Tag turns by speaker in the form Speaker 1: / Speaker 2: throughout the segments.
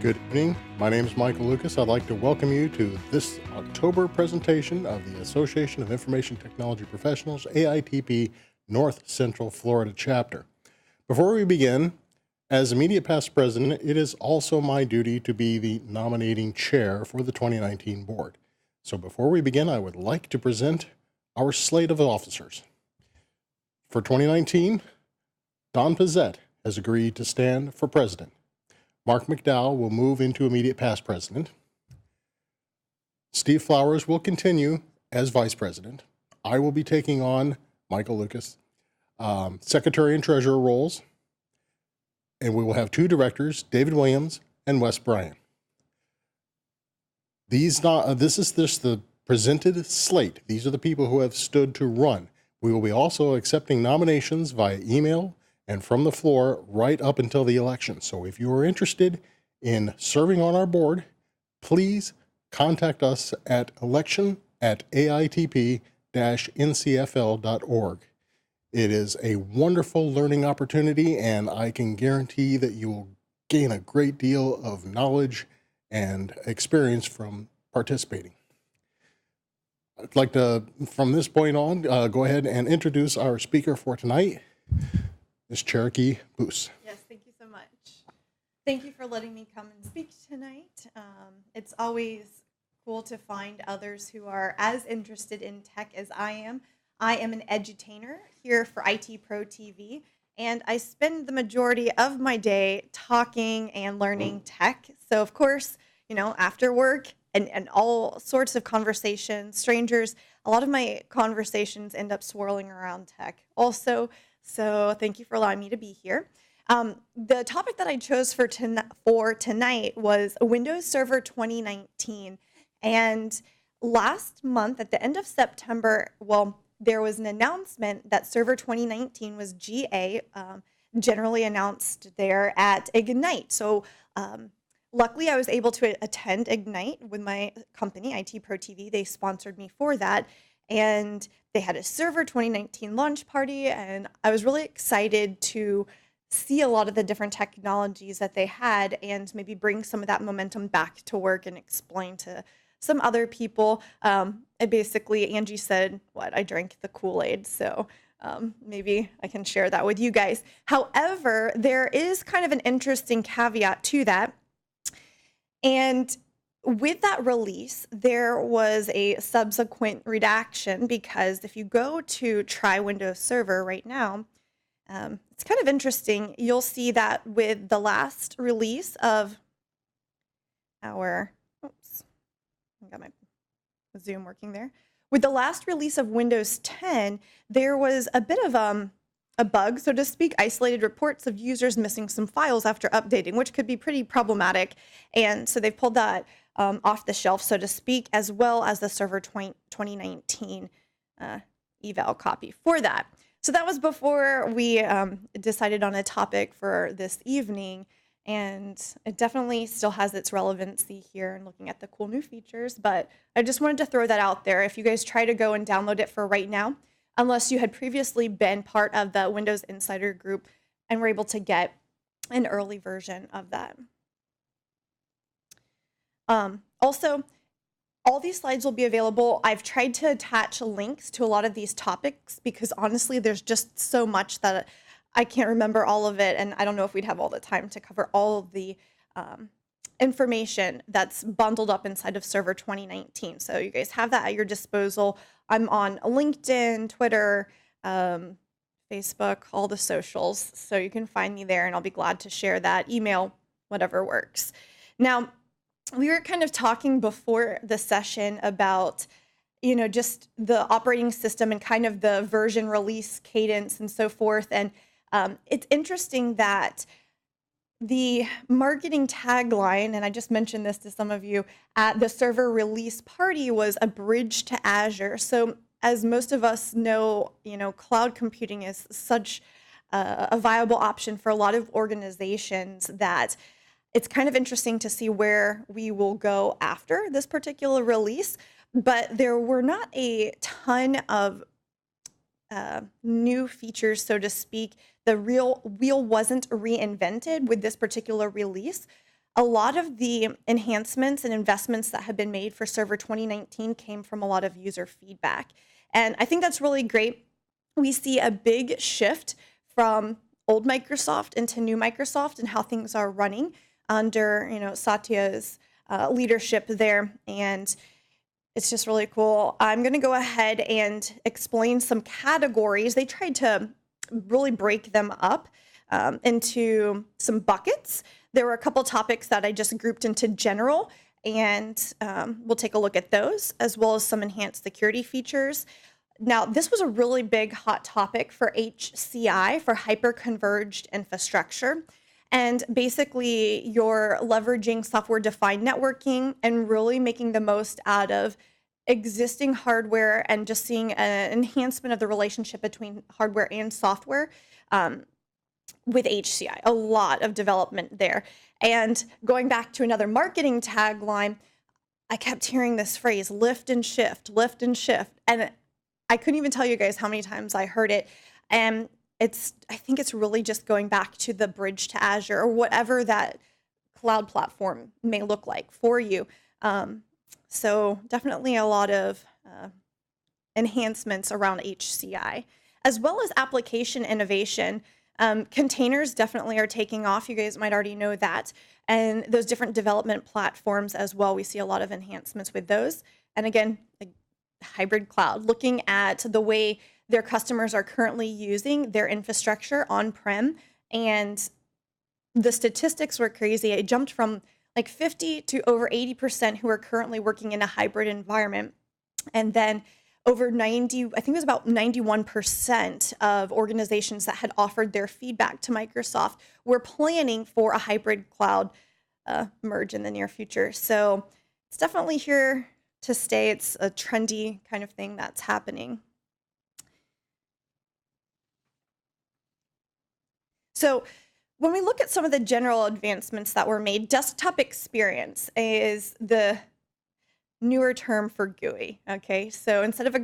Speaker 1: Good evening. My name is Michael Lucas. I'd like to welcome you to this October presentation of the Association of Information Technology Professionals, AITP North Central Florida Chapter. Before we begin, as immediate past president, it is also my duty to be the nominating chair for the 2019 board. So before we begin, I would like to present our slate of officers. For 2019, Don Pizzette has agreed to stand for president. Mark McDowell will move into immediate past president. Steve Flowers will continue as vice president. I will be taking on Michael Lucas, secretary and treasurer roles. And we will have two directors, David Williams and Wes Bryan. This is just the presented slate. These are the people who have stood to run. We will be also accepting nominations via email and from the floor right up until the election. So if you are interested in serving on our board, please contact us at election@AITP-NCFL.org. It is a wonderful learning opportunity, and I can guarantee that you will gain a great deal of knowledge and experience from participating. I'd like to, from this point on, go ahead and introduce our speaker for tonight, Ms. Cherokee Boose.
Speaker 2: Yes, thank you so much. Thank you for letting me come and speak tonight. It's always cool to find others who are as interested in tech as I am. I am an edutainer here for IT Pro TV, and I spend the majority of my day talking and learning tech. So, of course, after work and all sorts of conversations, strangers, a lot of my conversations end up swirling around tech also. So thank you for allowing me to be here. The topic that I chose for tonight was Windows Server 2019. And last month, at the end of September, there was an announcement that Server 2019 was GA, generally announced there at Ignite. So luckily, I was able to attend Ignite with my company, IT Pro TV. They sponsored me for that. And they had a Server 2019 launch party, and I was really excited to see a lot of the different technologies that they had and maybe bring some of that momentum back to work and explain to some other people. And basically, Angie said, I drank the Kool-Aid, so maybe I can share that with you guys. However, there is kind of an interesting caveat to that. And with that release, there was a subsequent redaction, because if you go to try Windows Server right now, it's kind of interesting. You'll see that with the last release of our, I got my Zoom working there. With the last release of Windows 10, there was a bit of a bug, so to speak, isolated reports of users missing some files after updating, which could be pretty problematic. And so they pulled that off the shelf, so to speak, as well as the Server 2019 eval copy for that. So that was before we decided on a topic for this evening, and it definitely still has its relevancy here and looking at the cool new features, but I just wanted to throw that out there. If you guys try to go and download it for right now, unless you had previously been part of the Windows Insider group and were able to get an early version of that. Also, all these slides will be available. I've tried to attach links to a lot of these topics because honestly, there's just so much that I can't remember all of it, and I don't know if we'd have all the time to cover all of the information that's bundled up inside of Server 2019. So you guys have that at your disposal. I'm on LinkedIn, Twitter, Facebook, all the socials, so you can find me there, and I'll be glad to share that. Email, whatever works. Now, we were kind of talking before the session about, just the operating system and kind of the version release cadence and so forth. And it's interesting that the marketing tagline, and I just mentioned this to some of you at the server release party, was a bridge to Azure. So as most of us know, cloud computing is such a viable option for a lot of organizations that it's kind of interesting to see where we will go after this particular release. But there were not a ton of new features, so to speak. The real wheel wasn't reinvented with this particular release. a lot of the enhancements and investments that have been made for Server 2019 came from a lot of user feedback. And I think that's really great. We see a big shift from old Microsoft into new Microsoft and how things are running under, Satya's leadership there. And it's just really cool. I'm going to go ahead and explain some categories. They tried to really break them up into some buckets. There were a couple topics that I just grouped into general, and we'll take a look at those, as well as some enhanced security features. Now, this was a really big hot topic for HCI, for hyper-converged infrastructure. And basically, you're leveraging software-defined networking and really making the most out of existing hardware and just seeing an enhancement of the relationship between hardware and software with HCI. A lot of development there. And going back to another marketing tagline, I kept hearing this phrase, lift and shift, lift and shift. And I couldn't even tell you guys how many times I heard it. And I think it's really just going back to the bridge to Azure or whatever that cloud platform may look like for you. So definitely a lot of enhancements around HCI, as well as application innovation. Containers definitely are taking off. You guys might already know that. And those different development platforms as well, we see a lot of enhancements with those. And again, hybrid cloud, looking at the way their customers are currently using their infrastructure on-prem. And the statistics were crazy. It jumped from like 50 to over 80% who are currently working in a hybrid environment. And then over 90, I think it was about 91% of organizations that had offered their feedback to Microsoft were planning for a hybrid cloud merge in the near future. So it's definitely here to stay. It's a trendy kind of thing that's happening. So when we look at some of the general advancements that were made, desktop experience is the newer term for GUI. Okay, so instead of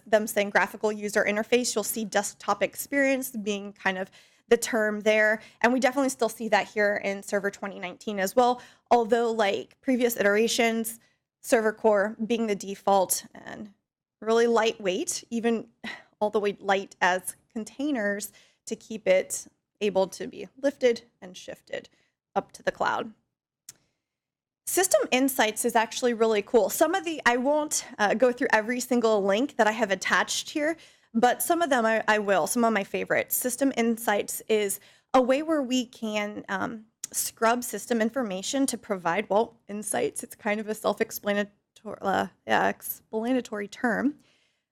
Speaker 2: them saying graphical user interface, you'll see desktop experience being kind of the term there, and we definitely still see that here in Server 2019 as well. Although, like previous iterations, Server Core being the default and really lightweight, even all the way light as containers to keep it able to be lifted and shifted up to the cloud. System Insights is actually really cool. I won't go through every single link that I have attached here, but some of them I will, some of my favorites. System Insights is a way where we can scrub system information to provide, insights. It's kind of a explanatory term,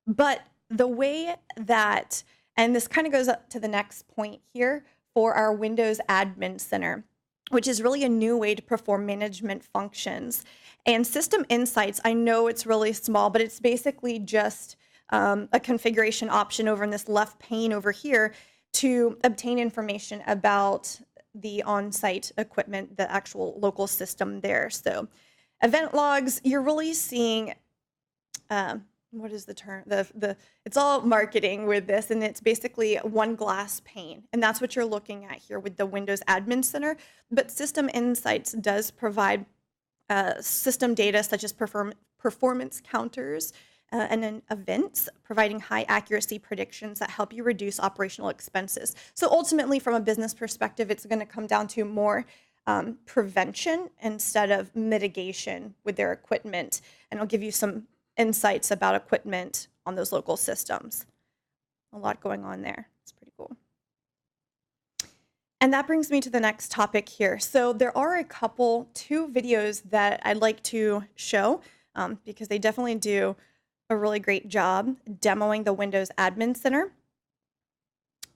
Speaker 2: but the way that, and this kind of goes up to the next point here for our Windows Admin Center, which is really a new way to perform management functions. And System Insights, I know it's really small, but it's basically just a configuration option over in this left pane over here to obtain information about the on-site equipment, the actual local system there. So event logs, you're really seeing, what is the term? It's all marketing with this, and it's basically one glass pane. And that's what you're looking at here with the Windows Admin Center. But System Insights does provide system data such as performance counters and then events, providing high accuracy predictions that help you reduce operational expenses. So ultimately, from a business perspective, it's going to come down to more prevention instead of mitigation with their equipment. And I'll give you some insights about equipment on those local systems. A lot going on there. It's pretty cool. And that brings me to the next topic here. So there are two videos that I'd like to show because they definitely do a really great job demoing the Windows Admin Center.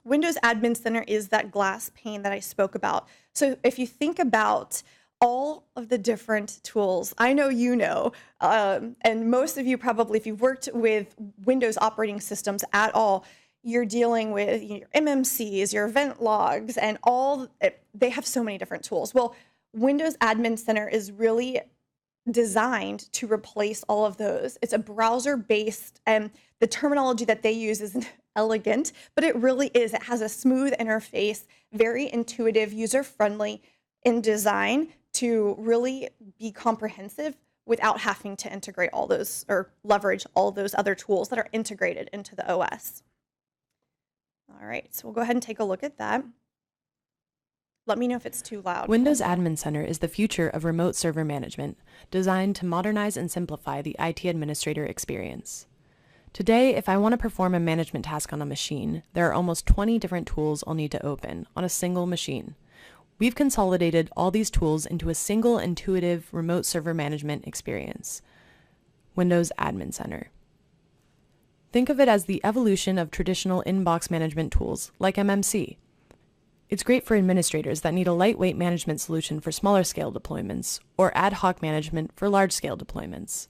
Speaker 2: Windows Admin Center is that glass pane that I spoke about. So if you think about all of the different tools, I know and most of you probably, if you've worked with Windows operating systems at all, you're dealing with your MMCs, your event logs, and they have so many different tools. Well, Windows Admin Center is really designed to replace all of those. It's a browser-based, and the terminology that they use isn't elegant, but it really is. It has a smooth interface, very intuitive, user-friendly in design to really be comprehensive without having to integrate all those or leverage all those other tools that are integrated into the OS. All right, so we'll go ahead and take a look at that. Let me know if it's too loud.
Speaker 3: Windows Admin Center is the future of remote server management, designed to modernize and simplify the IT administrator experience. Today, if I want to perform a management task on a machine, there are almost 20 different tools I'll need to open on a single machine. We've consolidated all these tools into a single intuitive remote server management experience, Windows Admin Center. Think of it as the evolution of traditional inbox management tools like MMC. It's great for administrators that need a lightweight management solution for smaller scale deployments or ad hoc management for large scale deployments.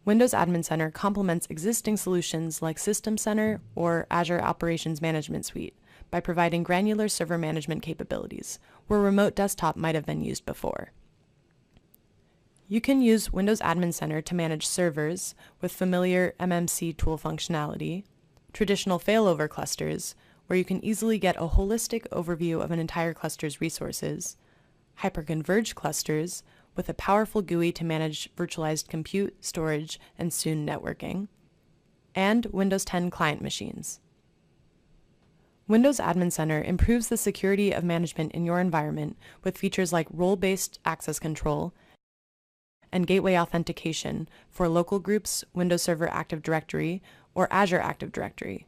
Speaker 3: Windows Admin Center complements existing solutions like System Center or Azure Operations Management Suite by providing granular server management capabilities where remote desktop might have been used before. You can use Windows Admin Center to manage servers with familiar MMC tool functionality, traditional failover clusters, where you can easily get a holistic overview of an entire cluster's resources, hyperconverged clusters with a powerful GUI to manage virtualized compute, storage, and soon networking, and Windows 10 client machines. Windows Admin Center improves the security of management in your environment with features like role-based access control and gateway authentication for local groups, Windows Server Active Directory, or Azure Active Directory.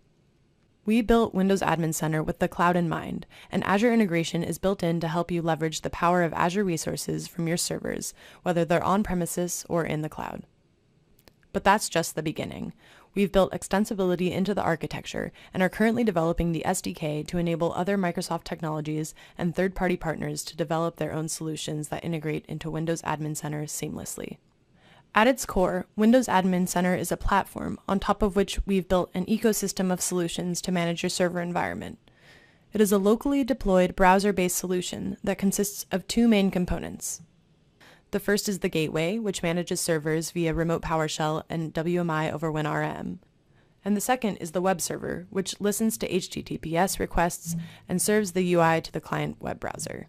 Speaker 3: We built Windows Admin Center with the cloud in mind, and Azure integration is built in to help you leverage the power of Azure resources from your servers, whether they're on-premises or in the cloud. But that's just the beginning. We've built extensibility into the architecture and are currently developing the SDK to enable other Microsoft technologies and third-party partners to develop their own solutions that integrate into Windows Admin Center seamlessly. At its core, Windows Admin Center is a platform on top of which we've built an ecosystem of solutions to manage your server environment. It is a locally deployed browser-based solution that consists of two main components. The first is the gateway, which manages servers via remote PowerShell and WMI over WinRM. And the second is the web server, which listens to HTTPS requests and serves the UI to the client web browser.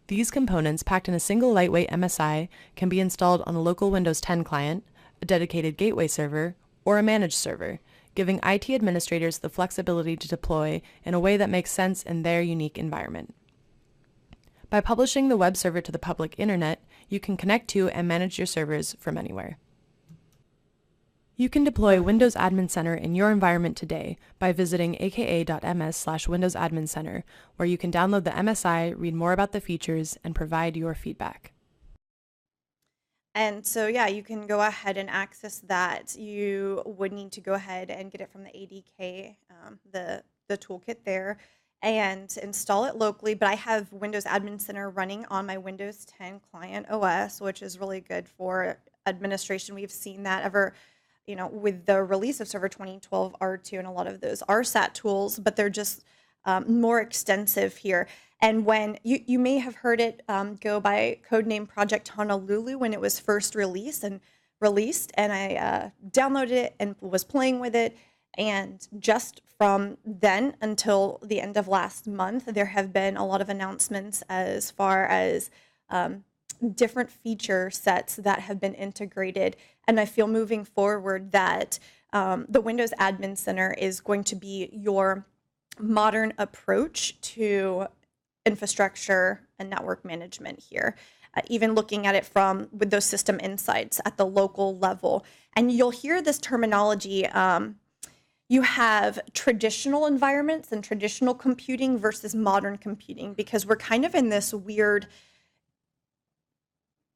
Speaker 3: These components, packed in a single lightweight MSI, can be installed on a local Windows 10 client, a dedicated gateway server, or a managed server, giving IT administrators the flexibility to deploy in a way that makes sense in their unique environment. By publishing the web server to the public internet, you can connect to and manage your servers from anywhere. You can deploy Windows Admin Center in your environment today by visiting aka.ms/Windows Admin Center, where you can download the MSI, read more about the features, and provide your feedback.
Speaker 2: And so, yeah, you can go ahead and access that. You would need to go ahead and get it from the ADK, the toolkit there, and install it locally. But I have Windows Admin Center running on my Windows 10 client OS, which is really good for administration. We've seen that with the release of Server 2012 R2 and a lot of those RSAT tools, but they're just more extensive here. And when you may have heard it go by codename Project Honolulu when it was first released, and I downloaded it and was playing with it. And just from then until the end of last month, there have been a lot of announcements as far as different feature sets that have been integrated. And I feel moving forward that the Windows Admin Center is going to be your modern approach to infrastructure and network management here, even looking at it with those system insights at the local level. And you'll hear this terminology. You have traditional environments and traditional computing versus modern computing, because we're kind of in this weird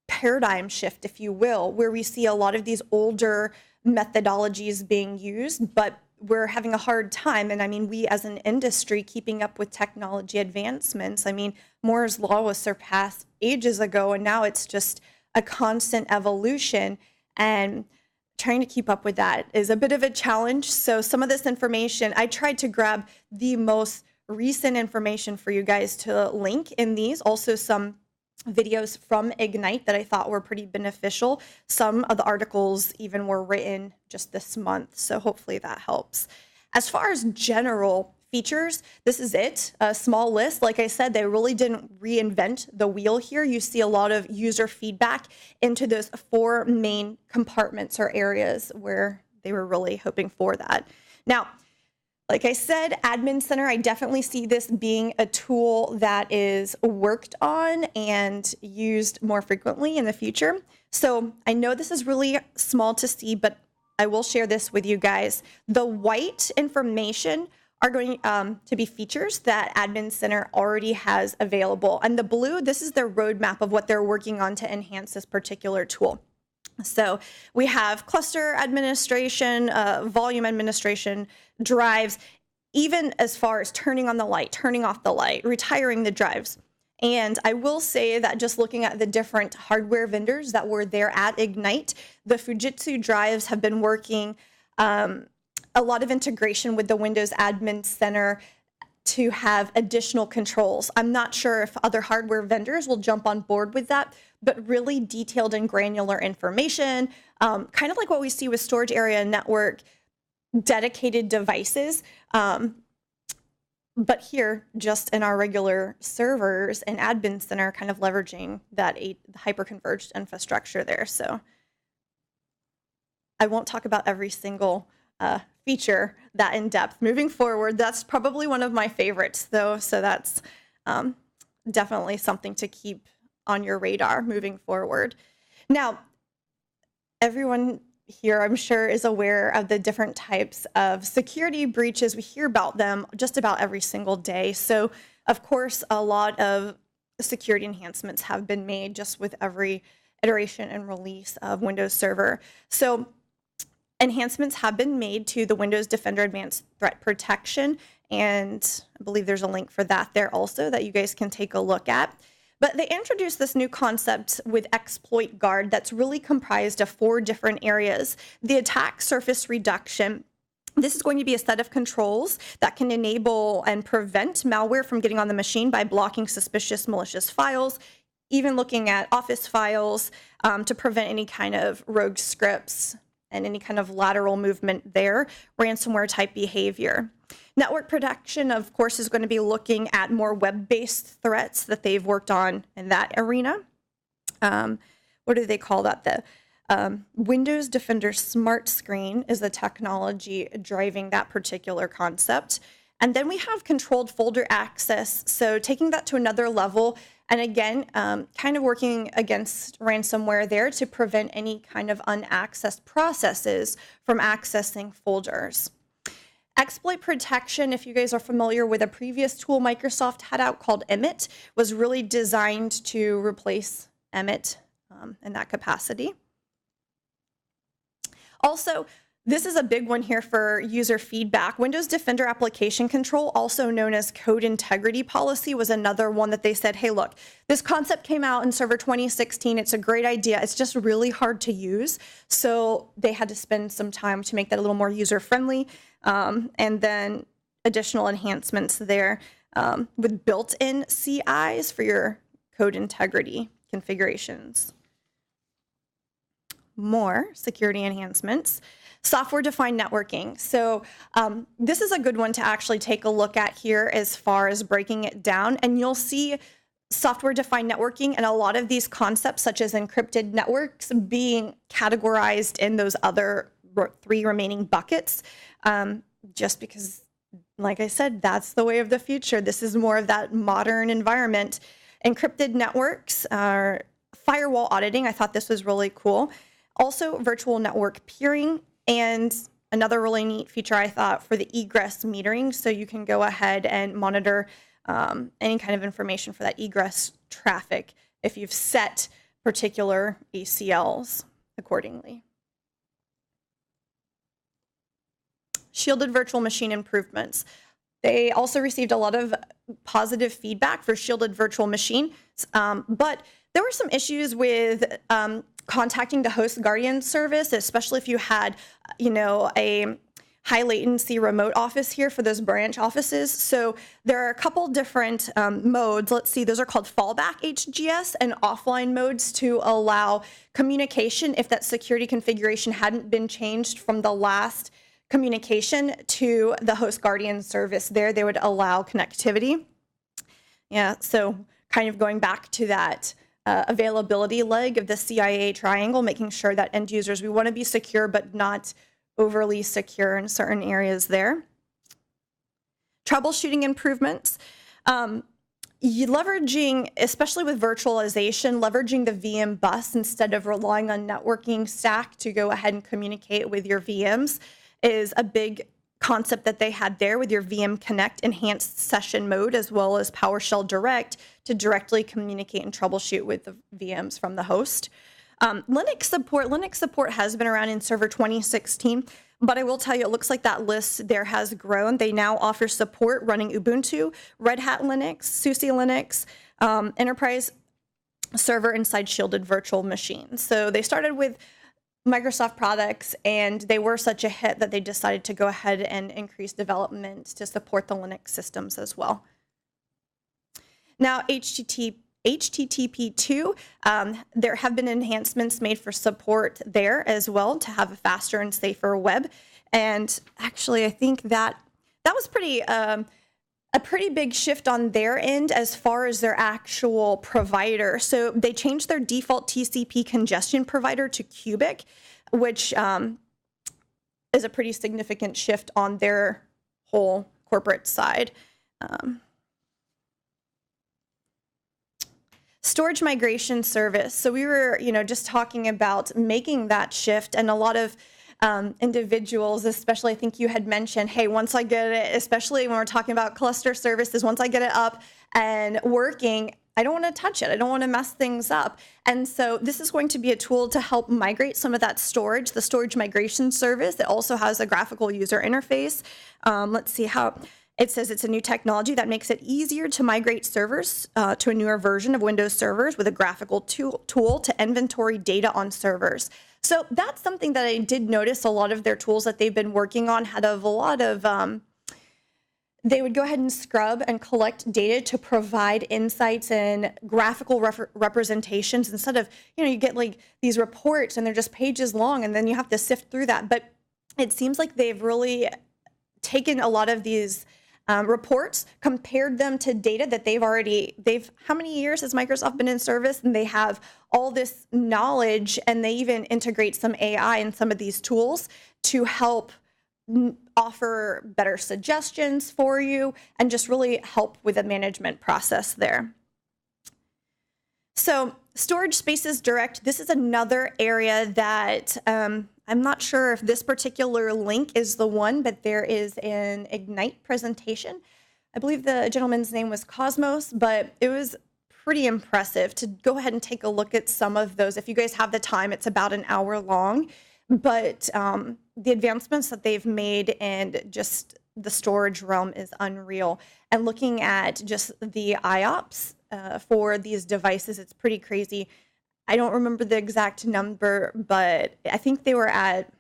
Speaker 2: paradigm shift, if you will, where we see a lot of these older methodologies being used, but we're having a hard time. And I mean, we as an industry keeping up with technology advancements. I mean, Moore's Law was surpassed ages ago, and now it's just a constant evolution. And trying to keep up with that is a bit of a challenge. So some of this information, I tried to grab the most recent information for you guys to link in these. Also some videos from Ignite that I thought were pretty beneficial. Some of the articles even were written just this month, so hopefully that helps. As far as general features, this is it, a small list. Like I said, they really didn't reinvent the wheel here. You see a lot of user feedback into those 4 main compartments or areas where they were really hoping for that. Now, like I said, Admin Center, I definitely see this being a tool that is worked on and used more frequently in the future. So I know this is really small to see, but I will share this with you guys. The white information are going to be features that Admin Center already has available. And the blue, this is their roadmap of what they're working on to enhance this particular tool. So we have cluster administration, volume administration, drives, even as far as turning on the light, turning off the light, retiring the drives. And I will say that just looking at the different hardware vendors that were there at Ignite, the Fujitsu drives have been working a lot of integration with the Windows Admin Center to have additional controls. I'm not sure if other hardware vendors will jump on board with that, but really detailed and granular information, kind of like what we see with storage area network, dedicated devices. But here, just in our regular servers and Admin Center, kind of leveraging that hyper-converged infrastructure there. So I won't talk about every single feature that in depth. Moving forward, that's probably one of my favorites, though. So that's definitely something to keep on your radar moving forward. Now, everyone here, I'm sure, is aware of the different types of security breaches. We hear about them just about every single day. So, of course, a lot of security enhancements have been made just with every iteration and release of Windows Server. So, enhancements have been made to the Windows Defender Advanced Threat Protection, and I believe there's a link for that there also that you guys can take a look at. But they introduced this new concept with Exploit Guard that's really comprised of 4 different areas. The attack surface reduction. This is going to be a set of controls that can enable and prevent malware from getting on the machine by blocking suspicious malicious files, even looking at Office files to prevent any kind of rogue scripts and any kind of lateral movement there, ransomware type behavior. Network protection, of course, is going to be looking at more web-based threats that they've worked on in that arena. What do they call that? The Windows Defender Smart Screen is the technology driving that particular concept. And then we have controlled folder access. So taking that to another level, and again, kind of working against ransomware there to prevent any kind of unaccessed processes from accessing folders. Exploit protection, if you guys are familiar with a previous tool Microsoft had out called Emmet, was really designed to replace Emmet in that capacity. Also, this is a big one here for user feedback. Windows Defender Application Control, also known as Code Integrity Policy, was another one that they said, hey, look, this concept came out in Server 2016. It's a great idea. It's just really hard to use. So they had to spend some time to make that a little more user-friendly. And then additional enhancements there with built-in CIs for your code integrity configurations. More security enhancements. Software-defined networking. So this is a good one to actually take a look at here as far as breaking it down. And you'll see software-defined networking and a lot of these concepts, such as encrypted networks, being categorized in those other 3 remaining buckets, just because, like I said, that's the way of the future. This is more of that modern environment. Encrypted networks, firewall auditing. I thought this was really cool. Also, virtual network peering. And another really neat feature I thought for the egress metering, so you can go ahead and monitor any kind of information for that egress traffic if you've set particular ACLs accordingly. Shielded virtual machine improvements. They also received a lot of positive feedback for shielded virtual machine, but there were some issues with contacting the host guardian service, especially if you had, a high latency remote office here for those branch offices. So there are a couple different modes. Let's see, those are called fallback HGS and offline modes to allow communication if that security configuration hadn't been changed from the last communication to the host guardian service there. They would allow connectivity. Yeah, so kind of going back to that availability leg of the CIA triangle, making sure that end users, we want to be secure, but not overly secure in certain areas there. Troubleshooting improvements. Leveraging, especially with virtualization, leveraging the VM bus instead of relying on networking stack to go ahead and communicate with your VMs is a big concept that they had there with your VM Connect enhanced session mode, as well as PowerShell Direct to directly communicate and troubleshoot with the VMs from the host. Linux support has been around in Server 2016, but I will tell you, it looks like that list there has grown. They now offer support running Ubuntu, Red Hat Linux, SUSE Linux, enterprise server inside shielded virtual machines. So they started with Microsoft products, and they were such a hit that they decided to go ahead and increase development to support the Linux systems as well. Now, HTTP2, there have been enhancements made for support there as well to have a faster and safer web. And actually, I think that was a pretty big shift on their end as far as their actual provider. So they changed their default TCP congestion provider to Cubic, which is a pretty significant shift on their whole corporate side. Storage migration service. So we were, just talking about making that shift, and a lot of individuals, especially I think you had mentioned, hey, once I get it, especially when we're talking about cluster services, once I get it up and working, I don't want to touch it. I don't want to mess things up. And so this is going to be a tool to help migrate some of that storage, the storage migration service. It also has a graphical user interface. Let's see how. It says it's a new technology that makes it easier to migrate servers to a newer version of Windows servers with a graphical tool to inventory data on servers. So that's something that I did notice. A lot of their tools that they've been working on had a lot of, they would go ahead and scrub and collect data to provide insights and graphical representations instead of, you get like these reports and they're just pages long and then you have to sift through that. But it seems like they've really taken a lot of these reports, compared them to data that how many years has Microsoft been in service? And they have all this knowledge, and they even integrate some AI in some of these tools to help offer better suggestions for you and just really help with the management process there. So Storage Spaces Direct, this is another area that I'm not sure if this particular link is the one, but there is an Ignite presentation. I believe the gentleman's name was Cosmos, but it was pretty impressive to go ahead and take a look at some of those. If you guys have the time, it's about an hour long, but the advancements that they've made and just the storage realm is unreal. And looking at just the IOPS for these devices, it's pretty crazy. I don't remember the exact number, but I think they were at,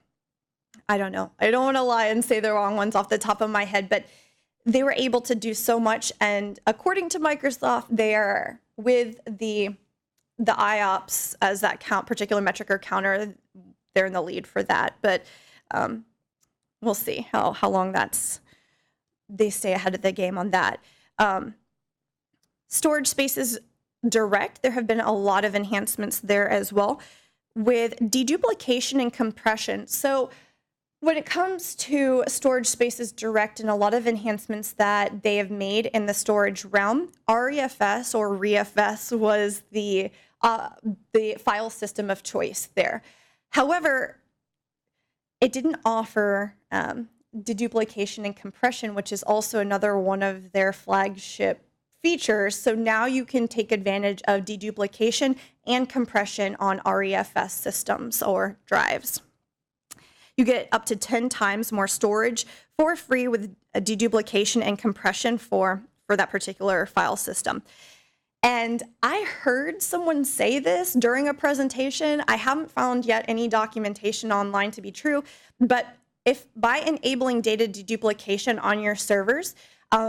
Speaker 2: I don't know. I don't want to lie and say the wrong ones off the top of my head, but they were able to do so much. And according to Microsoft, they are with the IOPS as that particular metric or counter, they're in the lead for that. But we'll see how long they stay ahead of the game on that. Storage Spaces Direct, there have been a lot of enhancements there as well with deduplication and compression. So when it comes to Storage Spaces Direct and a lot of enhancements that they have made in the storage realm, REFS or REFS was the file system of choice there. However, it didn't offer deduplication and compression, which is also another one of their flagship features. So now you can take advantage of deduplication and compression on REFS systems or drives. You get up to 10 times more storage for free with a deduplication and compression for that particular file system. And I heard someone say this during a presentation. I haven't found yet any documentation online to be true, but if by enabling data deduplication on your servers,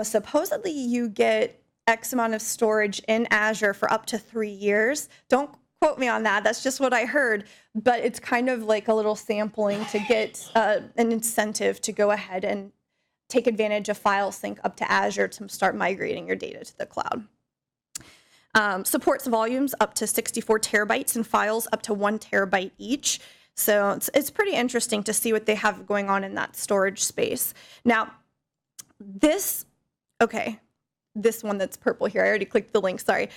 Speaker 2: supposedly you get X amount of storage in Azure for up to 3 years. Don't quote me on that. That's just what I heard. But it's kind of like a little sampling to get an incentive to go ahead and take advantage of file sync up to Azure to start migrating your data to the cloud. Supports volumes up to 64 terabytes and files up to 1 terabyte each. So it's pretty interesting to see what they have going on in that storage space. Now, this one that's purple here, I already clicked the link, sorry.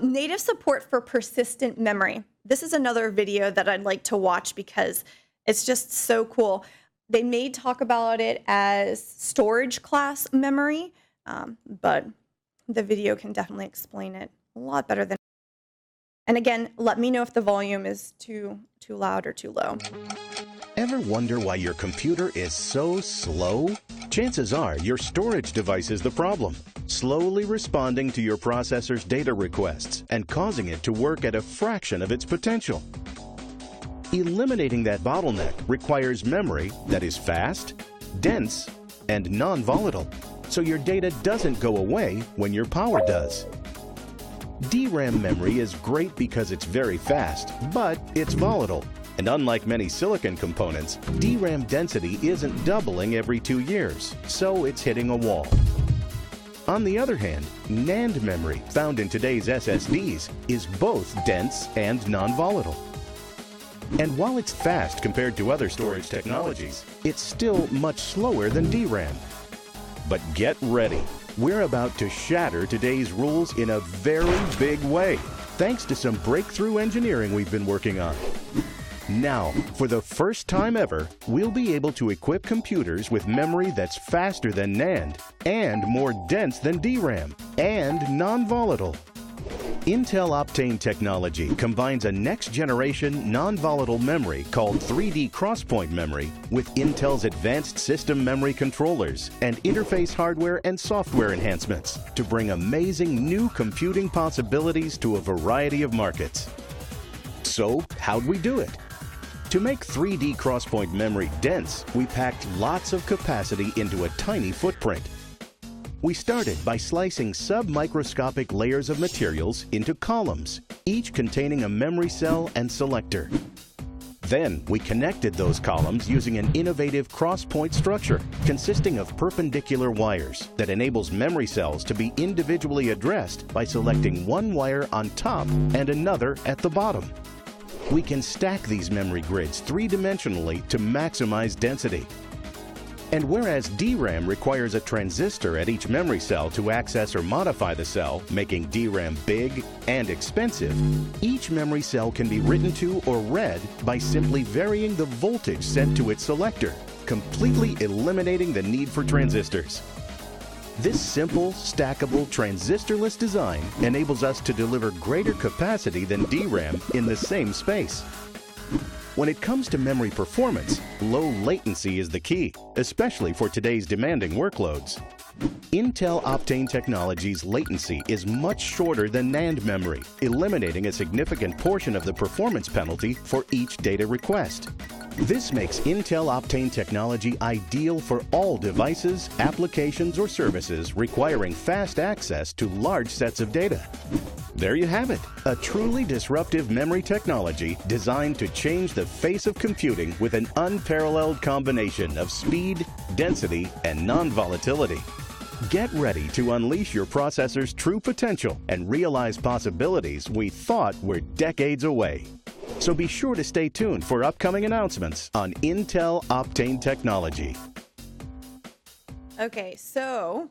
Speaker 2: Native support for persistent memory. This is another video that I'd like to watch because it's just so cool. They may talk about it as storage class memory, but the video can definitely explain it a lot better than. And again, let me know if the volume is too loud or too low.
Speaker 4: Ever wonder why your computer is so slow? Chances are your storage device is the problem, slowly responding to your processor's data requests and causing it to work at a fraction of its potential. Eliminating that bottleneck requires memory that is fast, dense, and non-volatile, so your data doesn't go away when your power does. DRAM memory is great because it's very fast, but it's volatile. And unlike many silicon components, DRAM density isn't doubling every 2 years, so it's hitting a wall. On the other hand, NAND memory, found in today's SSDs, is both dense and non-volatile. And while it's fast compared to other storage technologies, it's still much slower than DRAM. But get ready. We're about to shatter today's rules in a very big way, thanks to some breakthrough engineering we've been working on. Now, for the first time ever, we'll be able to equip computers with memory that's faster than NAND, and more dense than DRAM, and non-volatile. Intel Optane technology combines a next-generation non-volatile memory called 3D XPoint memory with Intel's advanced system memory controllers and interface hardware and software enhancements to bring amazing new computing possibilities to a variety of markets. So, how'd we do it? To make 3D XPoint memory dense, we packed lots of capacity into a tiny footprint. We started by slicing sub-microscopic layers of materials into columns, each containing a memory cell and selector. Then we connected those columns using an innovative cross-point structure consisting of perpendicular wires that enables memory cells to be individually addressed by selecting one wire on top and another at the bottom. We can stack these memory grids three-dimensionally to maximize density. And whereas DRAM requires a transistor at each memory cell to access or modify the cell, making DRAM big and expensive, each memory cell can be written to or read by simply varying the voltage sent to its selector, completely eliminating the need for transistors. This simple, stackable, transistorless design enables us to deliver greater capacity than DRAM in the same space. When it comes to memory performance, low latency is the key, especially for today's demanding workloads. Intel Optane technology's latency is much shorter than NAND memory, eliminating a significant portion of the performance penalty for each data request. This makes Intel Optane technology ideal for all devices, applications, or services requiring fast access to large sets of data. There you have it, a truly disruptive memory technology designed to change the face of computing with an unparalleled combination of speed, density, and non-volatility. Get ready to unleash your processor's true potential and realize possibilities we thought were decades away. So be sure to stay tuned for upcoming announcements on Intel Optane technology.
Speaker 2: Okay, so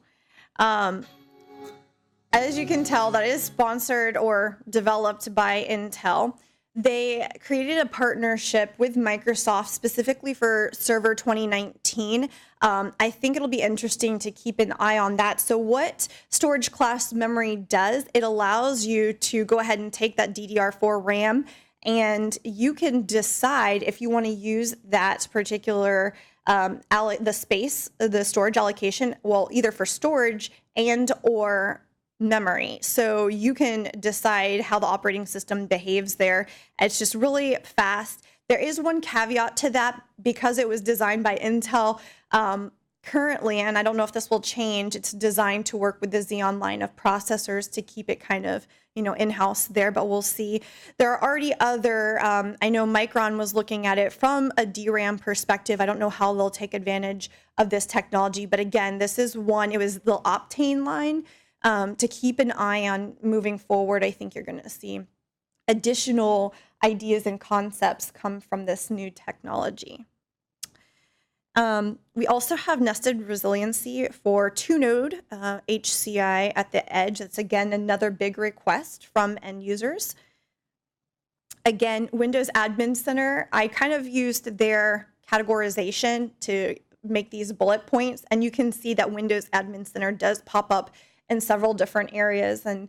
Speaker 2: as you can tell, that is sponsored or developed by Intel. They created a partnership with Microsoft specifically for Server 2019. I think it'll be interesting to keep an eye on that. So what storage class memory does, it allows you to go ahead and take that DDR4 RAM, and you can decide if you want to use that particular the storage allocation, well, either for storage and or memory. So you can decide how the operating system behaves there. It's just really fast. There is one caveat to that. Because it was designed by Intel, currently, and I don't know if this will change, it's designed to work with the Xeon line of processors to keep it kind of, in-house there, but we'll see. There are already other, I know Micron was looking at it from a DRAM perspective. I don't know how they'll take advantage of this technology, but again, this is one, it was the Optane line to keep an eye on moving forward. I think you're going to see additional ideas and concepts come from this new technology. We also have nested resiliency for 2-node HCI at the edge. That's, again, another big request from end users. Again, Windows Admin Center, I kind of used their categorization to make these bullet points, and you can see that Windows Admin Center does pop up in several different areas, and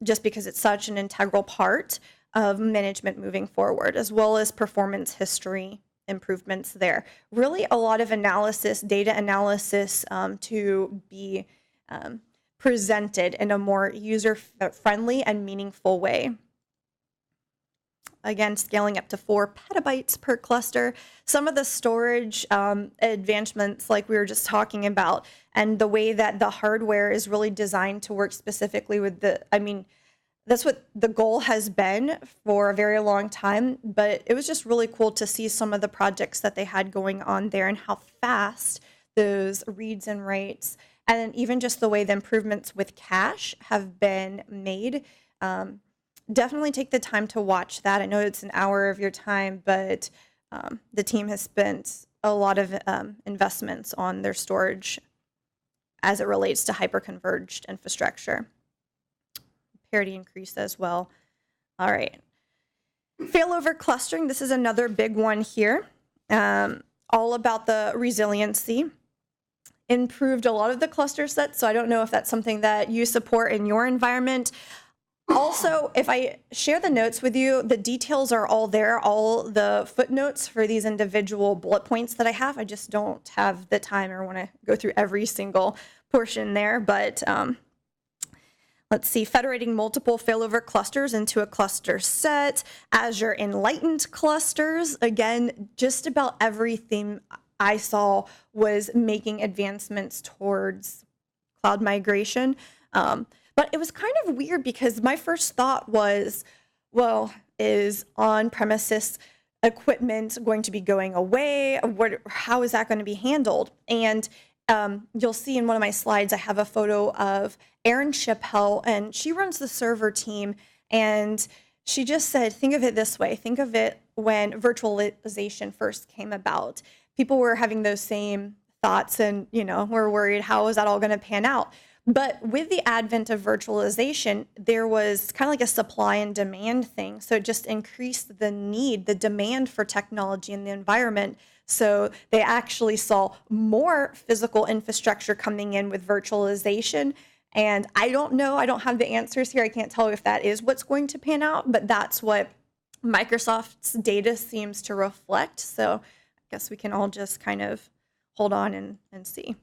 Speaker 2: just because it's such an integral part of management moving forward, as well as performance history improvements there. Really a lot of analysis, data analysis to be presented in a more user-friendly and meaningful way. Again, scaling up to 4 petabytes per cluster. Some of the storage advancements like we were just talking about, and the way that the hardware is really designed to work specifically with that's what the goal has been for a very long time, but it was just really cool to see some of the projects that they had going on there and how fast those reads and writes, and even just the way the improvements with cache have been made. Definitely take the time to watch that. I know it's an hour of your time, but the team has spent a lot of investments on their storage as it relates to hyperconverged infrastructure. Parity increase as well. All right. Failover clustering. This is another big one here. All about the resiliency. Improved a lot of the cluster sets, so I don't know if that's something that you support in your environment. Also, if I share the notes with you, the details are all there, all the footnotes for these individual bullet points that I have. I just don't have the time or want to go through every single portion there, but let's see, federating multiple failover clusters into a cluster set, Azure Enlightened clusters. Again, just about everything I saw was making advancements towards cloud migration. But it was kind of weird because my first thought was, well, is on-premises equipment going to be going away? How is that going to be handled? And you'll see in one of my slides, I have a photo of Erin Chappell, and she runs the server team. And she just said, think of it this way. Think of it when virtualization first came about. People were having those same thoughts and, were worried, how is that all going to pan out? But with the advent of virtualization, there was kind of like a supply and demand thing. So it just increased the need, the demand for technology in the environment. So they actually saw more physical infrastructure coming in with virtualization. And I don't know, I don't have the answers here. I can't tell if that is what's going to pan out, but that's what Microsoft's data seems to reflect. So I guess we can all just kind of hold on and see.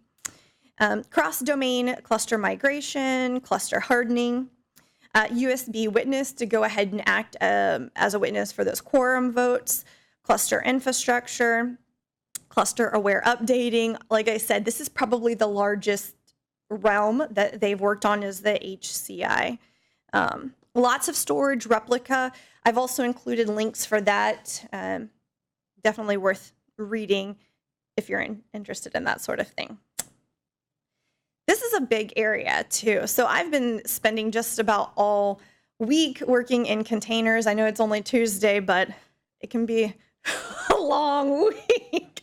Speaker 2: Cross-domain cluster migration, cluster hardening, USB witness to go ahead and act as a witness for those quorum votes, cluster infrastructure, cluster-aware updating. Like I said, this is probably the largest realm that they've worked on is the HCI. Lots of storage replica. I've also included links for that. Definitely worth reading if you're interested in that sort of thing. This is a big area too. So I've been spending just about all week working in containers. I know it's only Tuesday, but it can be a long week.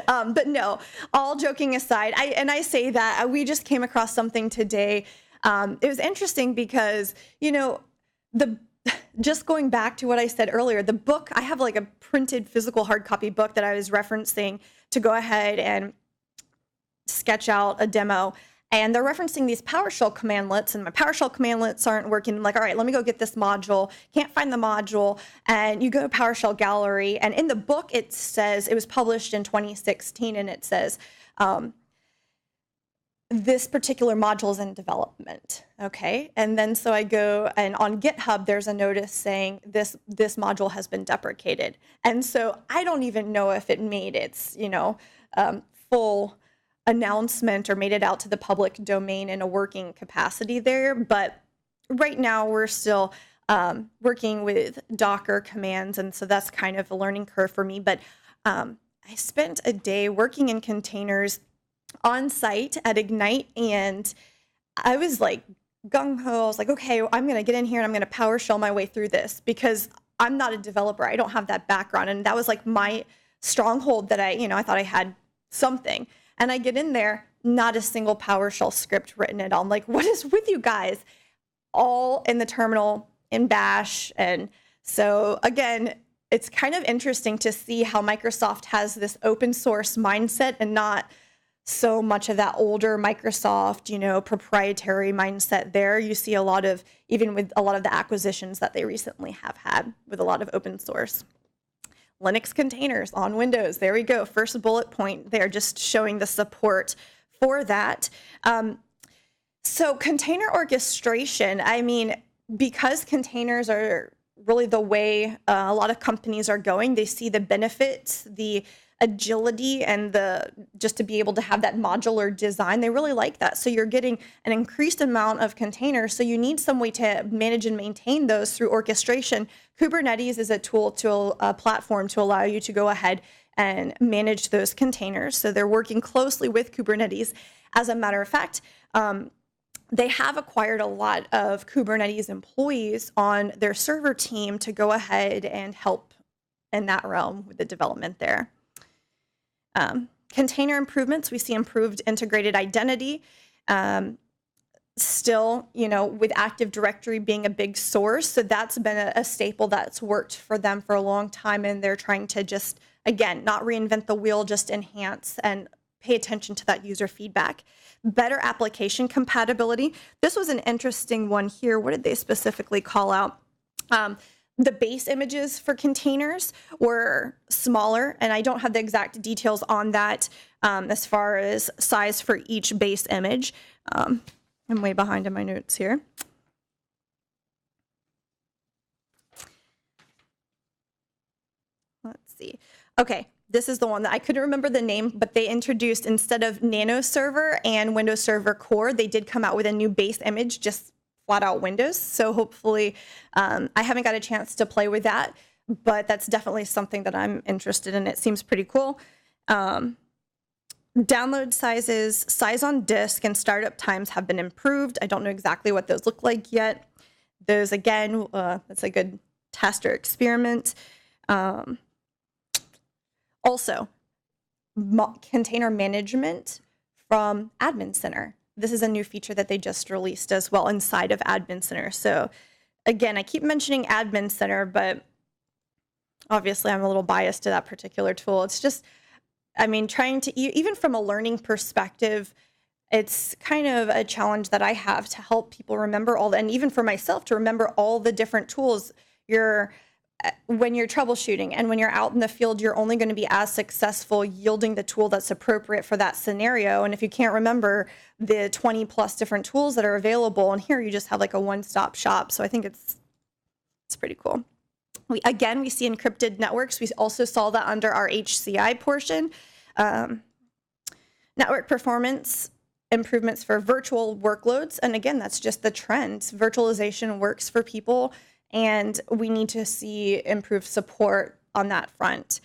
Speaker 2: But no, all joking aside, I say that we just came across something today. It was interesting because, just going back to what I said earlier, the book, I have like a printed physical hard copy book that I was referencing to go ahead and sketch out a demo. And they're referencing these PowerShell commandlets, and my PowerShell commandlets aren't working. I'm like, all right, let me go get this module. Can't find the module. And you go to PowerShell Gallery. And in the book, it says, it was published in 2016, and it says, this particular module is in development. Okay. And then so I go, and on GitHub, there's a notice saying this module has been deprecated. And so I don't even know if it made its, full announcement or made it out to the public domain in a working capacity there. But right now we're still working with Docker commands, and so that's kind of a learning curve for me. But I spent a day working in containers on site at Ignite, and I was like gung-ho. I was like, okay, I'm going to get in here and I'm going to PowerShell my way through this, because I'm not a developer. I don't have that background. And that was like my stronghold that I thought I had something. And I get in there, not a single PowerShell script written at all. I'm like, what is with you guys? All in the terminal in Bash. And so again, it's kind of interesting to see how Microsoft has this open source mindset and not so much of that older Microsoft, proprietary mindset there. You see a lot of, even with a lot of the acquisitions that they recently have had with a lot of open source. Linux containers on Windows. There we go. First bullet point there, just showing the support for that. So container orchestration, because containers are really the way a lot of companies are going, they see the benefits, the agility, and just to be able to have that modular design. They really like that. So you're getting an increased amount of containers. So you need some way to manage and maintain those through orchestration. Kubernetes is a platform to allow you to go ahead and manage those containers. So they're working closely with Kubernetes. As a matter of fact, they have acquired a lot of Kubernetes employees on their server team to go ahead and help in that realm with the development there. Container improvements, we see improved integrated identity. Still, with Active Directory being a big source, so that's been a staple that's worked for them for a long time, and they're trying to just, again, not reinvent the wheel, just enhance and pay attention to that user feedback. Better application compatibility. This was an interesting one here. What did they specifically call out? The base images for containers were smaller, and I don't have the exact details on that as far as size for each base image. I'm way behind in my notes here. Let's see. Okay, this is the one that I couldn't remember the name, but they introduced, instead of Nano Server and Windows Server Core, they did come out with a new base image, just flat out Windows. So hopefully, I haven't got a chance to play with that, but that's definitely something that I'm interested in. It seems pretty cool. Download sizes, size on disk, and startup times have been improved. I don't know exactly what those look like yet. Those, again, that's a good test or experiment. Also, container management from Admin Center. This is a new feature that they just released as well inside of Admin Center. So again, I keep mentioning Admin Center, but obviously I'm a little biased to that particular tool. It's just, trying to, even from a learning perspective, it's kind of a challenge that I have to help people remember and even for myself to remember all the different tools. When you're troubleshooting and when you're out in the field, you're only going to be as successful yielding the tool that's appropriate for that scenario. And if you can't remember the 20 plus different tools that are available, and here you just have like a one-stop shop. So I think it's pretty cool. We see encrypted networks. We also saw that under our HCI portion. Network performance improvements for virtual workloads. And again, that's just the trend. Virtualization works for people, and we need to see improved support on that front.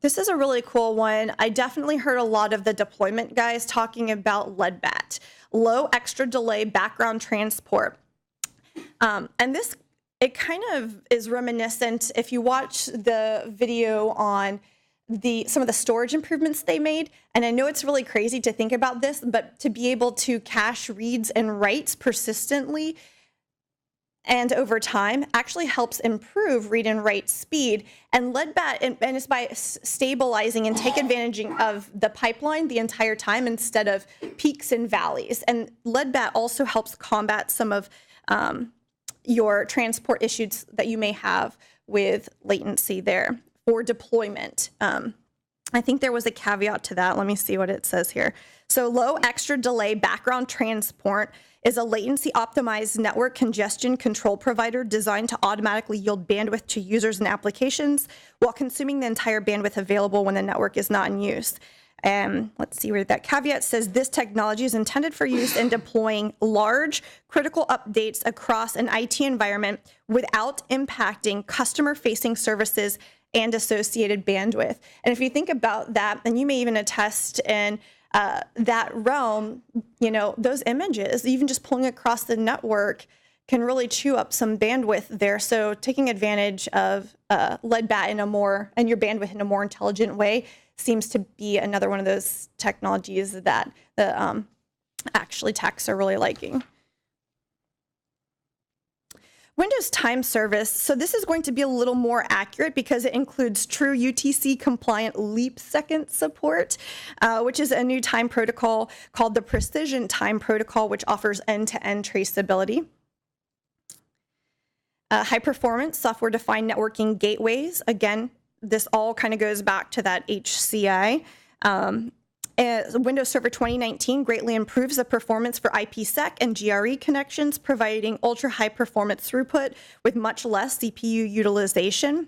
Speaker 2: This is a really cool one. I definitely heard a lot of the deployment guys talking about LEDBAT, low extra delay background transport. And this, it kind of is reminiscent, if you watch the video on some of the storage improvements they made, and I know it's really crazy to think about this, but to be able to cache reads and writes persistently and over time actually helps improve read and write speed. And LEDBAT, and it's by stabilizing and take advantage of the pipeline the entire time instead of peaks and valleys. And LEDBAT also helps combat some of your transport issues that you may have with latency there for deployment. I think there was a caveat to that. Let me see what it says here. So low extra delay background transport is a latency optimized network congestion control provider designed to automatically yield bandwidth to users and applications while consuming the entire bandwidth available when the network is not in use.
Speaker 5: Let's see where that caveat says this technology is intended for use in deploying large critical updates across an IT environment without impacting customer-facing services and associated bandwidth. And if you think about that, and you may even attest in that realm, you know, those images, even just pulling across the network, can really chew up some bandwidth there. So taking advantage of lead-bat and your bandwidth in a more intelligent way seems to be another one of those technologies that the actually techs are really liking. Windows Time Service. So this is going to be a little more accurate because it includes true UTC compliant leap second support, which is a new time protocol called the Precision Time Protocol, which offers end-to-end traceability. High performance software defined networking gateways. Again, this all kind of goes back to that HCI. Windows Server 2019 greatly improves the performance for IPsec and GRE connections, providing ultra high performance throughput with much less CPU utilization.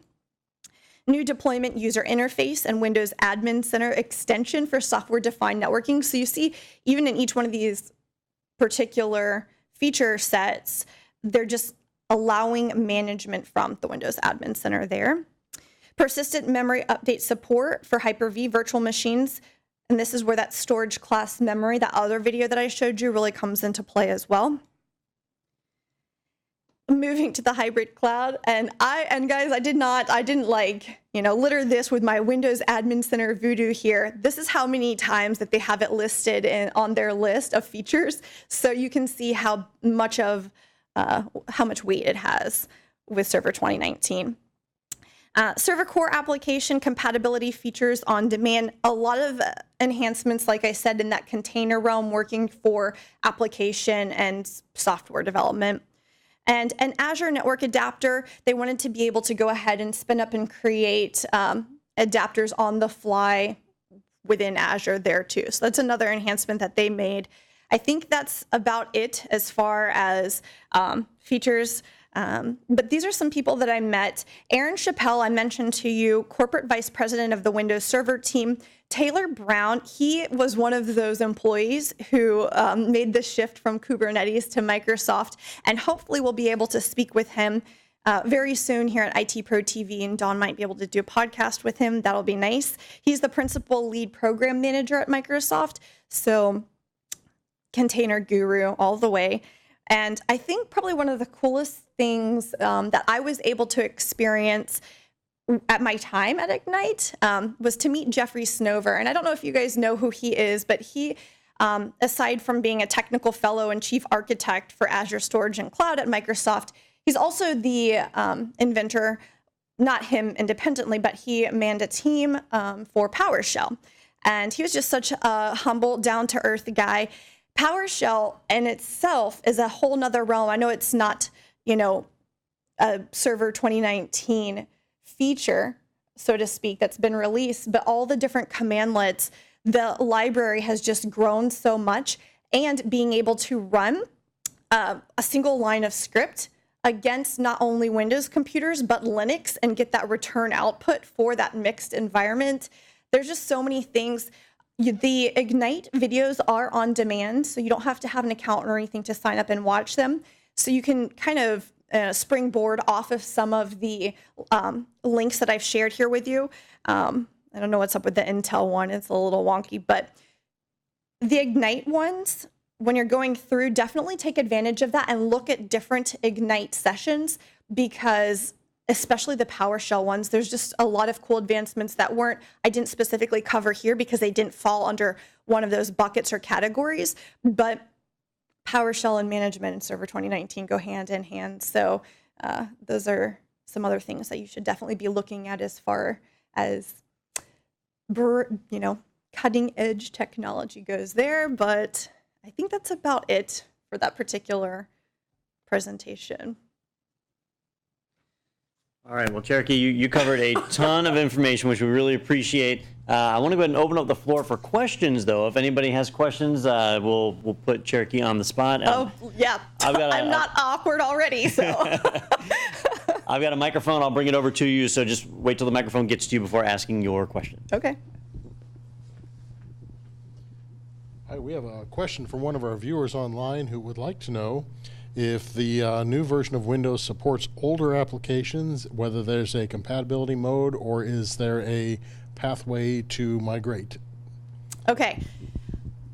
Speaker 5: New deployment user interface and Windows Admin Center extension for software defined networking. So you see, even in each one of these particular feature sets, they're just allowing management from the Windows Admin Center there. Persistent memory update support for Hyper-V virtual machines. And this is where that storage class memory, that other video that I showed you, really comes into play as well. Moving to the hybrid cloud. And guys, I didn't like, you know, litter this with my Windows Admin Center voodoo here. This is how many times that they have it listed on their list of features. So you can see how much weight it has with Server 2019. Server core application compatibility features on demand. A lot of enhancements, like I said, in that container realm, working for application and software development. And an Azure Network Adapter, they wanted to be able to go ahead and spin up and create adapters on the fly within Azure there too. So that's another enhancement that they made. I think that's about it as far as features. But these are some people that I met. Aaron Chappell, I mentioned to you, Corporate Vice President of the Windows Server team. Taylor Brown, he was one of those employees who made the shift from Kubernetes to Microsoft, and hopefully we'll be able to speak with him very soon here at IT Pro TV, and Dawn might be able to do a podcast with him. That'll be nice. He's the principal lead program manager at Microsoft, so container guru all the way. And I think probably one of the coolest things that I was able to experience at my time at Ignite was to meet Jeffrey Snover. And I don't know if you guys know who he is, but he, aside from being a technical fellow and chief architect for Azure Storage and Cloud at Microsoft, he's also the inventor, not him independently, but he manned a team for PowerShell. And he was just such a humble, down-to-earth guy. PowerShell in itself is a whole nother realm. I know it's not, you know, a Server 2019 feature, so to speak, that's been released, but all the different commandlets, the library has just grown so much, and being able to run a single line of script against not only Windows computers, but Linux, and get that return output for that mixed environment. There's just so many things. The Ignite videos are on demand, so you don't have to have an account or anything to sign up and watch them. So you can kind of springboard off of some of the links that I've shared here with you. I don't know what's up with the Intel one. It's a little wonky, but the Ignite ones, when you're going through, definitely take advantage of that and look at different Ignite sessions, because especially the PowerShell ones, there's just a lot of cool advancements that I didn't specifically cover here because they didn't fall under one of those buckets or categories, but PowerShell and management and Server 2019 go hand in hand. So those are some other things that you should definitely be looking at as far as, you know, cutting edge technology goes there. But I think that's about it for that particular presentation.
Speaker 6: All right, well, Cherokee, you covered a ton of information, which we really appreciate. I want to go ahead and open up the floor for questions, though. If anybody has questions, we'll put Cherokee on the spot.
Speaker 5: Oh, yeah. I'm not awkward already, so.
Speaker 6: I've got a microphone. I'll bring it over to you, so just wait till the microphone gets to you before asking your question.
Speaker 5: Okay.
Speaker 1: Hi, we have a question from one of our viewers online who would like to know if the new version of Windows supports older applications, whether there's a compatibility mode or is there a pathway to migrate.
Speaker 5: Okay.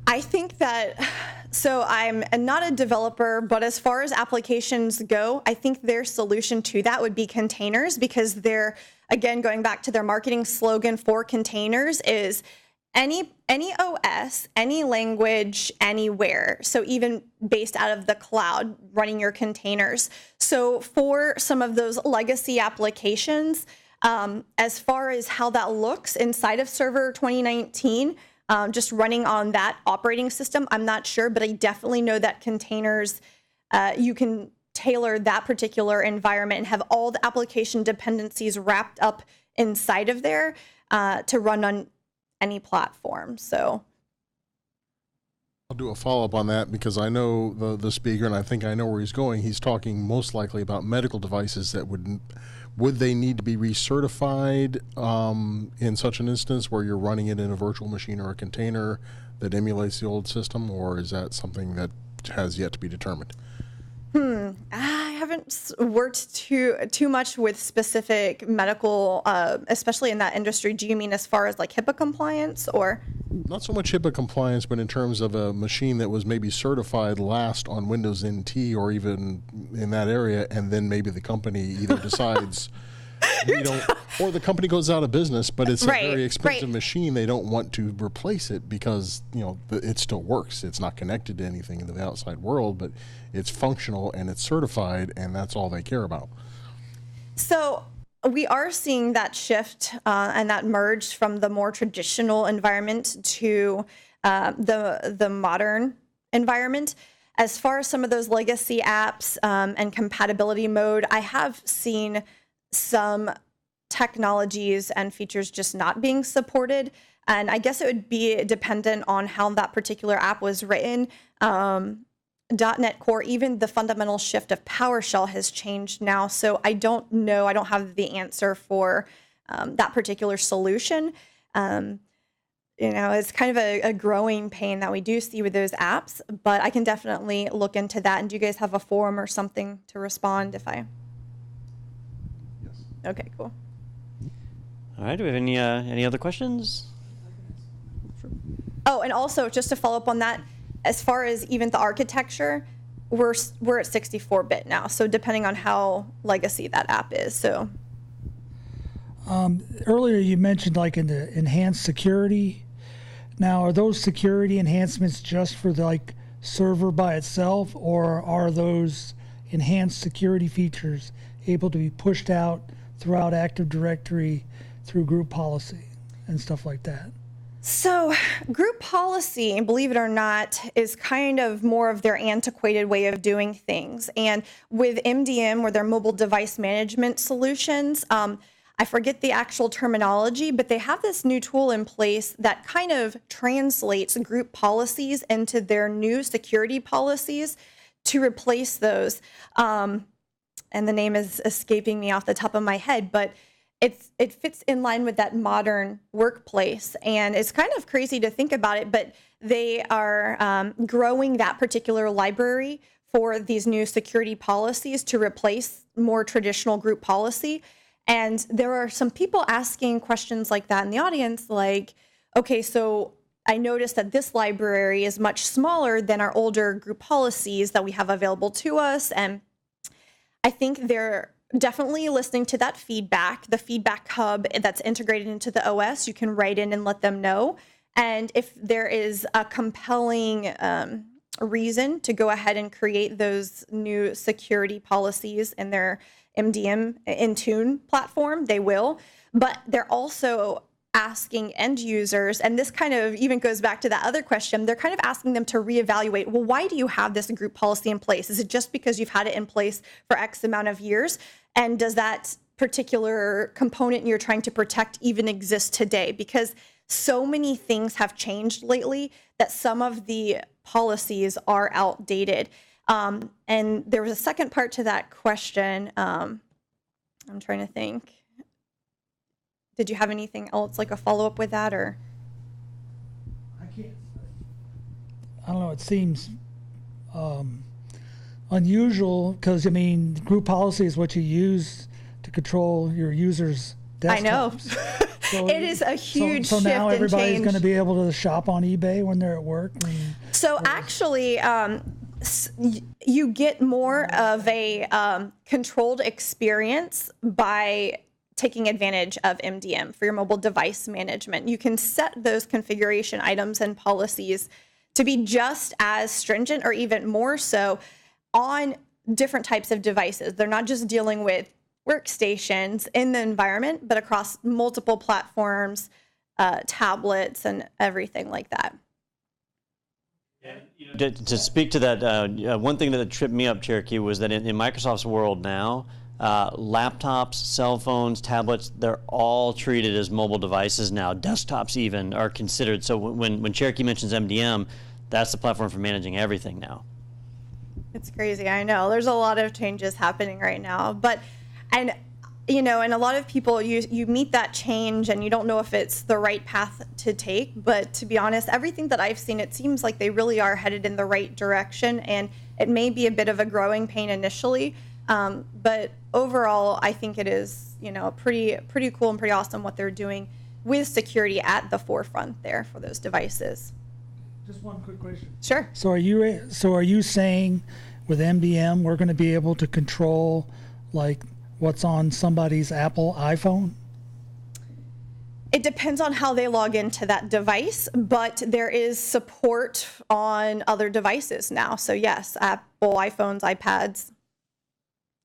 Speaker 5: I think that, so I'm not a developer, but as far as applications go, I think their solution to that would be containers, because they're, again, going back to their marketing slogan for containers is any OS, any language, anywhere. So even based out of the cloud, running your containers. So for some of those legacy applications, as far as how that looks inside of Server 2019, just running on that operating system, I'm not sure, but I definitely know that containers, you can tailor that particular environment and have all the application dependencies wrapped up inside of there to run on any platform. So
Speaker 1: I'll do a follow-up on that because I know the speaker, and I think I know where he's going. He's talking most likely about medical devices that would they need to be recertified in such an instance where you're running it in a virtual machine or a container that emulates the old system, or is that something that has yet to be determined?
Speaker 5: I haven't worked too much with specific medical, especially in that industry. Do you mean as far as like HIPAA compliance, or?
Speaker 1: Not so much HIPAA compliance, but in terms of a machine that was maybe certified last on Windows NT or even in that area, and then maybe the company either decides or the company goes out of business, but it's a very expensive machine. They don't want to replace it because, it still works. It's not connected to anything in the outside world, but it's functional and it's certified, and that's all they care about.
Speaker 5: So we are seeing that shift and that merge from the more traditional environment to the modern environment. As far as some of those legacy apps and compatibility mode, I have seen some technologies and features just not being supported. And I guess it would be dependent on how that particular app was written. .NET Core, even the fundamental shift of PowerShell has changed now. So I don't know. I don't have the answer for that particular solution. It's kind of a growing pain that we do see with those apps, but I can definitely look into that. And do you guys have a forum or something to respond if I...
Speaker 1: Yes.
Speaker 5: Okay, cool.
Speaker 6: All right. Do we have any other questions?
Speaker 5: Oh, and also just to follow up on that, as far as even the architecture, we're at 64-bit now. So depending on how legacy that app is. So
Speaker 7: earlier you mentioned like in the enhanced security. Now, are those security enhancements just for the server by itself, or are those enhanced security features able to be pushed out throughout Active Directory through group policy and stuff like that?
Speaker 5: So group policy, believe it or not, is kind of more of their antiquated way of doing things. And with MDM, or their mobile device management solutions, I forget the actual terminology, but they have this new tool in place that kind of translates group policies into their new security policies to replace those. And the name is escaping me off the top of my head, but it fits in line with that modern workplace. And it's kind of crazy to think about it, but they are growing that particular library for these new security policies to replace more traditional group policy. And there are some people asking questions like that in the audience, like, okay, so I noticed that this library is much smaller than our older group policies that we have available to us. And I think they're definitely listening to that feedback, the feedback hub that's integrated into the OS. You can write in and let them know. And if there is a compelling reason to go ahead and create those new security policies in their MDM Intune platform, they will. But they're also asking end users, and this kind of even goes back to that other question, they're kind of asking them to reevaluate, well, why do you have this group policy in place? Is it just because you've had it in place for X amount of years? And does that particular component you're trying to protect even exist today? Because so many things have changed lately that some of the policies are outdated. And there was a second part to that question. I'm trying to think. Did you have anything else, like a follow-up with that, or?
Speaker 7: I can't. I don't know, it seems unusual because, I mean, group policy is what you use to control your users' desktops.
Speaker 5: I know.
Speaker 7: So
Speaker 5: it is a huge
Speaker 7: so
Speaker 5: shift
Speaker 7: now
Speaker 5: and
Speaker 7: everybody's
Speaker 5: change.
Speaker 7: going to be able to shop on eBay when they're at work.
Speaker 5: So actually, you get more of a controlled experience by taking advantage of MDM for your mobile device management. You can set those configuration items and policies to be just as stringent or even more so on different types of devices. They're not just dealing with workstations in the environment, but across multiple platforms, tablets, and everything like that.
Speaker 6: To speak to that, one thing that tripped me up, Cherokee, was that in Microsoft's world now, laptops, cell phones, tablets, they're all treated as mobile devices now. Desktops even are considered. So when Cherokee mentions MDM, that's the platform for managing everything now.
Speaker 5: It's crazy, I know. There's a lot of changes happening right now. And a lot of people, you meet that change and you don't know if it's the right path to take. But to be honest, everything that I've seen, it seems like they really are headed in the right direction. And it may be a bit of a growing pain initially. But overall, I think it is, pretty cool and pretty awesome what they're doing with security at the forefront there for those devices.
Speaker 7: Just one quick question.
Speaker 5: Sure.
Speaker 7: So are you saying with MDM we're going to be able to control like what's on somebody's Apple iPhone?
Speaker 5: It depends on how they log into that device, but there is support on other devices now. So yes, Apple iPhones, iPads.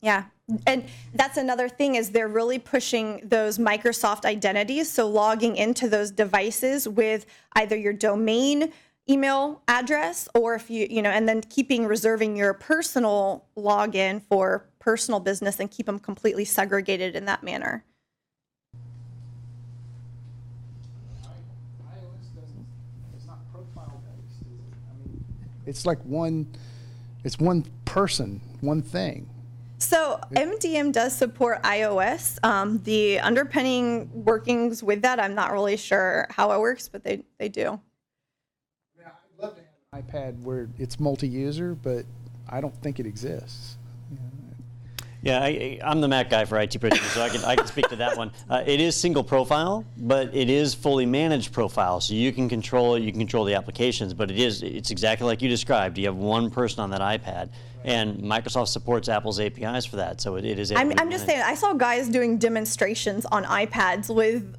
Speaker 5: Yeah. And that's another thing is they're really pushing those Microsoft identities. So logging into those devices with either your domain email address or if and then reserving your personal login for personal business and keep them completely segregated in that manner.
Speaker 8: It's not profile based, is it? I mean, it's like it's one person, one thing.
Speaker 5: So MDM does support iOS. The underpinning workings with that, I'm not really sure how it works, but they do.
Speaker 8: Yeah, I'd love to have an iPad where it's multi-user, but I don't think it exists.
Speaker 6: Yeah, I'm the Mac guy for IT Producer, so I can speak to that one. It is single profile, but it is fully managed profile, so you can control it, you can control the applications, but it's exactly like you described. You have one person on that iPad, and Microsoft supports Apple's APIs for that, so it is able to be
Speaker 5: I'm just saying, I saw guys doing demonstrations on iPads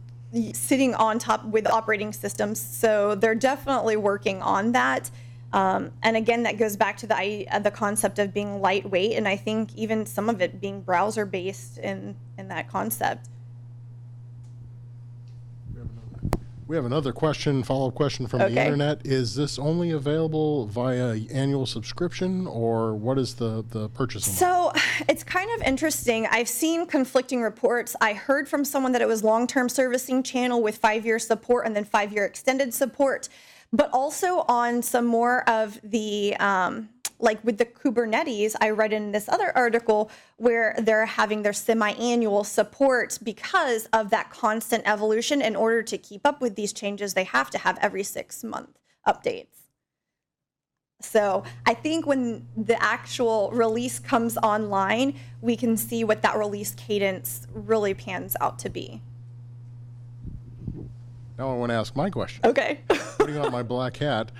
Speaker 5: sitting on top with operating systems, so they're definitely working on that. And again, that goes back to the concept of being lightweight, and I think even some of it being browser-based in that concept.
Speaker 1: We have another question, follow-up question from the internet. Is this only available via annual subscription, or what is the purchasing model?
Speaker 5: So it's kind of interesting. I've seen conflicting reports. I heard from someone that it was long-term servicing channel with 5-year support and then 5-year extended support. But also on some more of the, like with the Kubernetes, I read in this other article where they're having their semi-annual support because of that constant evolution. In order to keep up with these changes, they have to have every 6-month updates. So I think when the actual release comes online, we can see what that release cadence really pans out to be.
Speaker 1: Now I want to ask my question.
Speaker 5: Okay.
Speaker 1: Putting on my black hat,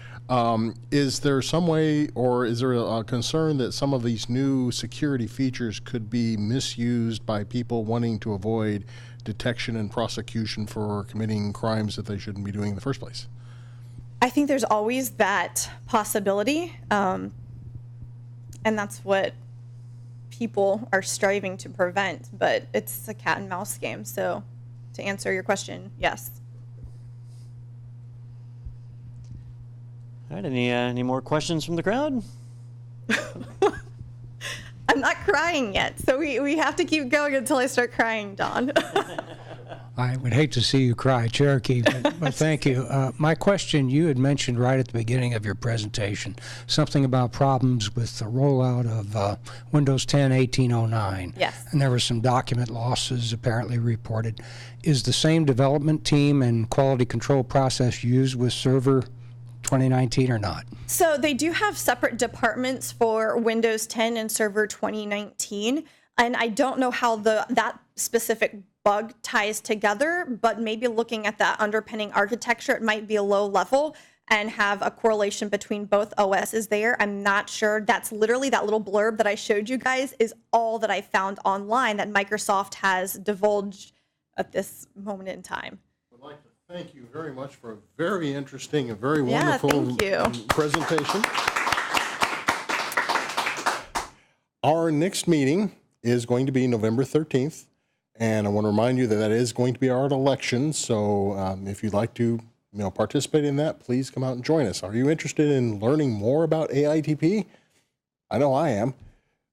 Speaker 1: is there some way, or is there a concern that some of these new security features could be misused by people wanting to avoid detection and prosecution for committing crimes that they shouldn't be doing in the first place?
Speaker 5: I think there's always that possibility, and that's what people are striving to prevent, but it's a cat and mouse game. So to answer your question, yes.
Speaker 6: All right, any more questions from the crowd?
Speaker 5: I'm not crying yet, so we have to keep going until I start crying, Don.
Speaker 9: I would hate to see you cry, Cherokee, but thank you. My question, you had mentioned right at the beginning of your presentation, something about problems with the rollout of Windows 10 1809.
Speaker 5: Yes.
Speaker 9: And there were some document losses apparently reported. Is the same development team and quality control process used with Server 2019 or not?
Speaker 5: So they do have separate departments for Windows 10 and Server 2019. And I don't know how that specific bug ties together, but maybe looking at that underpinning architecture, it might be a low level and have a correlation between both OSs there. I'm not sure. That's literally that little blurb that I showed you guys is all that I found online that Microsoft has divulged at this moment in time.
Speaker 1: I'd like to thank you very much for a very interesting and very wonderful
Speaker 5: thank you.
Speaker 1: presentation. Our next meeting is going to be November 13th, and I want to remind you that that is going to be our election, so if you'd like to participate in that, please come out and join us. Are you interested in learning more about AITP? I know I am.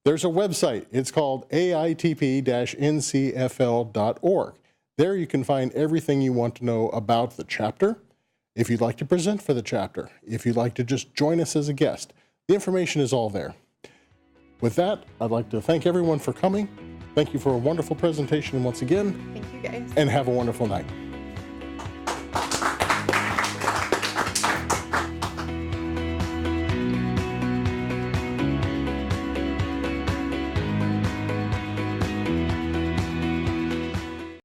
Speaker 1: There's a website. It's called AITP-NCFL.org. There you can find everything you want to know about the chapter. If you'd like to present for the chapter, if you'd like to just join us as a guest, the information is all there. With that, I'd like to thank everyone for coming. Thank you for a wonderful presentation once again.
Speaker 5: Thank you, guys.
Speaker 1: And have a wonderful night.